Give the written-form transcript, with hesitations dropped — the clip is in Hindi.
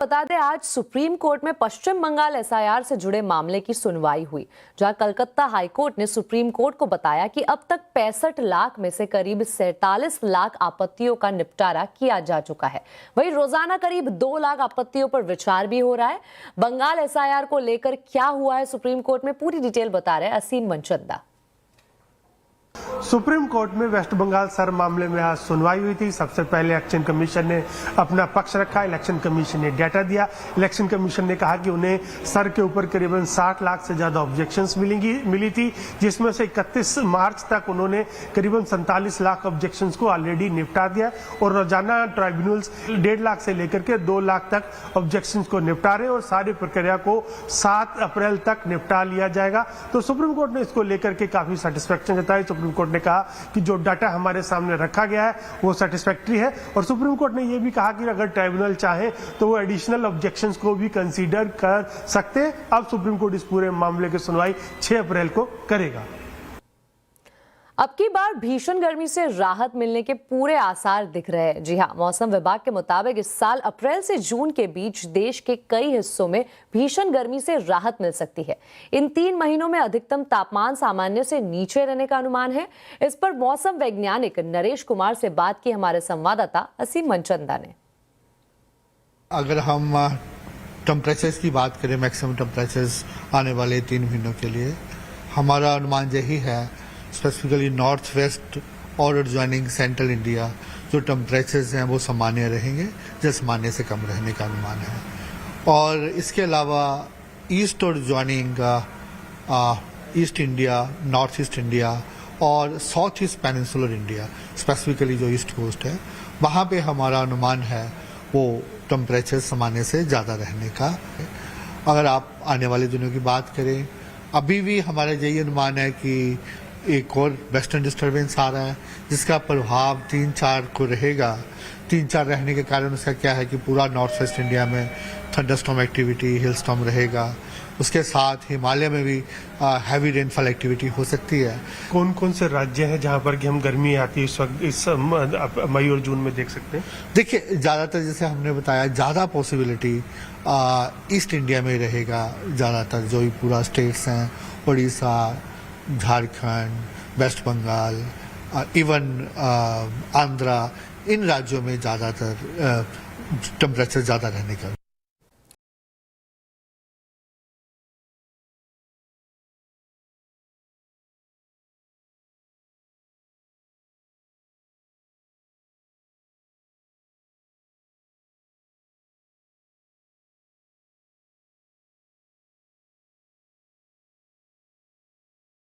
बता दें, आज सुप्रीम कोर्ट में पश्चिम बंगाल एसआईआर से जुड़े मामले की सुनवाई हुई, जहां कलकत्ता हाई कोर्ट ने सुप्रीम कोर्ट को बताया कि अब तक 65 लाख में से करीब 47 लाख आपत्तियों का निपटारा किया जा चुका है। वहीं रोजाना करीब 2 लाख आपत्तियों पर विचार भी हो रहा है। बंगाल एसआईआर को लेकर क्या हुआ है सुप्रीम कोर्ट में, पूरी डिटेल बता रहे हैं असीम मनचंदा। सुप्रीम कोर्ट में वेस्ट बंगाल सर मामले में आज सुनवाई हुई थी। सबसे पहले इलेक्शन कमीशन ने अपना पक्ष रखा। इलेक्शन कमीशन ने डेटा दिया। इलेक्शन कमीशन ने कहा कि उन्हें सर के ऊपर करीबन 60 लाख से ज्यादा ऑब्जेक्शंस मिली थी, जिसमें से 31 मार्च तक उन्होंने करीबन 47 लाख ऑब्जेक्शंस को ऑलरेडी निपटा दिया और रोजाना ट्राइब्यूनल्स 1.5 लाख से लेकर के 2 लाख तक ऑब्जेक्शंस को निपटा रहे और सारी प्रक्रिया को 7 अप्रैल तक निपटा लिया जाएगा। तो सुप्रीम कोर्ट ने इसको लेकर के काफी सेटिस्फेक्शन जताई। सुप्रीम कोर्ट ने कहा कि जो डाटा हमारे सामने रखा गया है वो सेटिस्फैक्टरी है और सुप्रीम कोर्ट ने यह भी कहा कि अगर ट्राइब्यूनल चाहे तो वो एडिशनल ऑब्जेक्शंस को भी कंसीडर कर सकते हैं। अब सुप्रीम कोर्ट इस पूरे मामले की सुनवाई 6 अप्रैल को करेगा। अब की बार भीषण गर्मी से राहत मिलने के पूरे आसार दिख रहे हैं। जी हां, मौसम विभाग के मुताबिक इस साल अप्रैल से जून के बीच देश के कई हिस्सों में भीषण गर्मी से राहत मिल सकती है। इन 3 महीनों में अधिकतम तापमान सामान्य से नीचे रहने का अनुमान है। इस पर मौसम वैज्ञानिक नरेश कुमार से बात की हमारे संवाददाता असीम मनचंदा ने। अगर हम टेम्परेचर्स की बात करें, मैक्सिमम टेम्परेचर्स आने वाले 3 महीनों के लिए, हमारा अनुमान यही है स्पेसिफिकली नॉर्थ वेस्ट और एडजॉइनिंग सेंट्रल इंडिया जो टेम्परेचर्स हैं वो सामान्य रहेंगे, जो सामान्य से कम रहने का अनुमान है। और इसके अलावा ईस्ट और adjoining east India, north east India और south east peninsular India, specifically जो ईस्ट कोस्ट है, वहाँ पे हमारा अनुमान है वो टेम्परेचर सामान्य से ज़्यादा रहने का है। अगर आप आने वाले दिनों की बात करें, अभी भी हमारा यही अनुमान है कि एक और वेस्टर्न डिस्टर्बेंस आ रहा है जिसका प्रभाव 3-4 को रहेगा। 3-4 रहने के कारण उसका क्या है कि पूरा नॉर्थ वेस्ट इंडिया में थंडरस्टॉर्म एक्टिविटी, हिल स्टॉर्म रहेगा। उसके साथ हिमालय में भी हैवी रेनफॉल एक्टिविटी हो सकती है। कौन कौन से राज्य हैं जहां पर कि हम गर्मी आती है इस वक्त, इस मई और जून में देख सकते हैं? देखिए, ज़्यादातर जैसे हमने बताया, ज़्यादा पॉसिबिलिटी ईस्ट इंडिया में रहेगा ज़्यादातर, जो भी पूरा स्टेट्स हैं, उड़ीसा, झारखंड, वेस्ट बंगाल, इवन आंध्रा, इन राज्यों में ज़्यादातर टेम्परेचर ज़्यादा रहने का